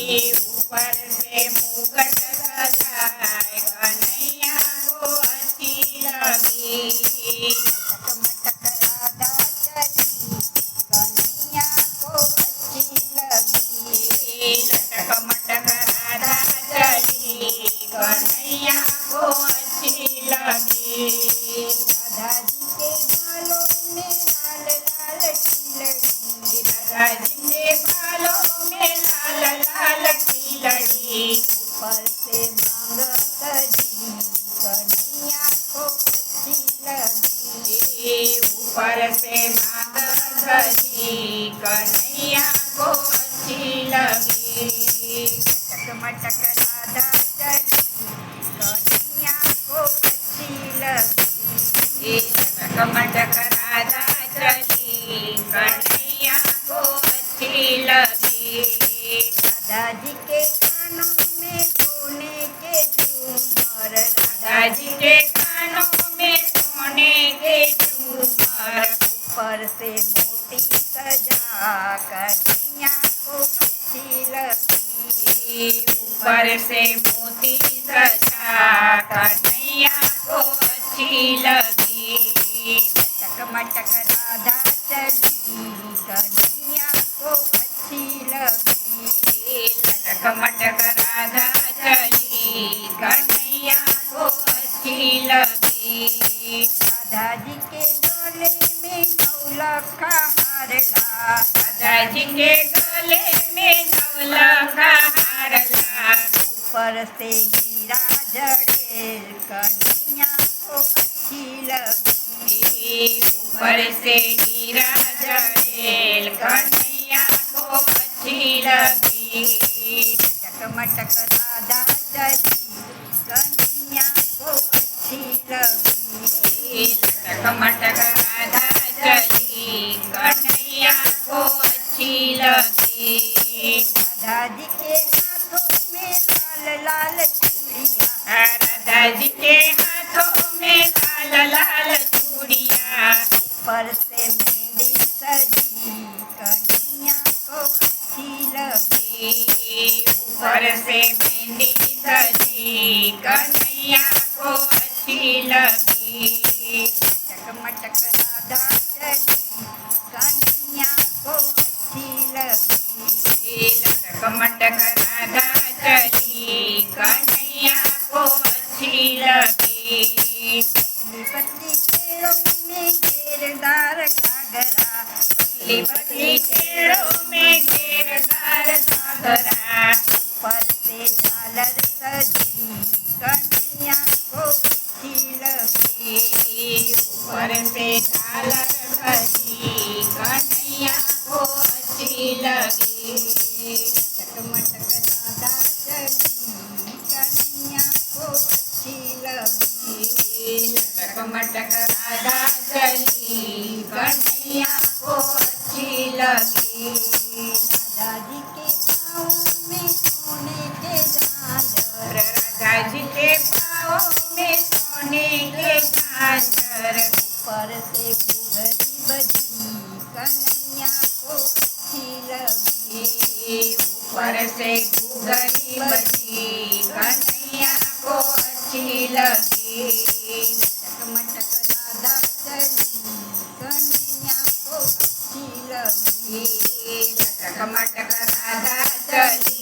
ऊपर से मुकुट सजाए कन्हैया को अच्छी लगी। टकमटक राधा चली कन्हैया को अच्छी लगी। टकमटक राधा चली कन्हैया को अच्छी लगी। राधा जी के बालों में लाल लाल तिलड़ी, राधा जी के बालों में लाल लाल तिलड़ी। ऊपर से मांग सजी कन्हैया को अच्छी लगी। ऊपर से मांग सजी कन्हैया को अच्छी लगी। टकमटक राधा चली कन्हैया को अच्छी लगी। टकमटक राधा चली कन्हैया को अच्छी लगी। राधा जी के कानों में सोने के झूमर, राधा जी के कानों में सोने के झूमर। ऊपर से मोती सजा कन्हैया को अच्छी लगी। ऊपर से मोती सजा कन्हैया को अच्छी लगी। टकमटक राधा चली कन्हैया को अच्छी लगी। टकमटक राधा चली कन्हैया को अच्छी लगी। राधा जी के गले में नौलखा हार ला, राधा जी के गले में नवलखा हार ला। ऊपर से हीरा जड़ेल कन्हैया को अच्छी लगी। ऊपर से हीरा जड़ेल कन्हैया को अच्छी लगी। टकमटक राधा चली कन्हैया को अच्छी लगी। टकमटक राधा चली कन्हैया को अच्छी लगी। राधा जी के हाथों में लाल लाल चूड़िया, राधा जी के हाथों में लाल लाल चूड़िया। ऊपर से मेहंदी सजी कन्हैया को अच्छी लगी। ऊपर से मेहंदी सजी कन्हैया को अच्छी लगी। टकमटक राधा चली कन्हैया को अच्छी लगी। टकमटक राधा चली कन्हैया को अच्छी लगी। पतली पतली केरों में घेरदार घाघरा, पतली पतली केरों में घेरदार घाघरा। ऊपर से झालर सजी कन्हैया को अच्छी लगी। ऊपर से झालर सजी कन्हैया को अच्छी लगी। टकमटक राधा चली कन्हैया को अच्छी लगी। टकमटक राधा चली कन्हैया को अच्छी लगी। राधा जी के पाँव में सोने के झांझर, राधा जी के पाँव में सोने के झांझर। ऊपर से घुघरी बजी कन्हैया को अच्छी लगी। ऊपर से घुघरी बजी कन्हैया को अच्छी लगी। टकमटक राधा चली कन्हैया को अच्छी लगी। टकमटक राधा चली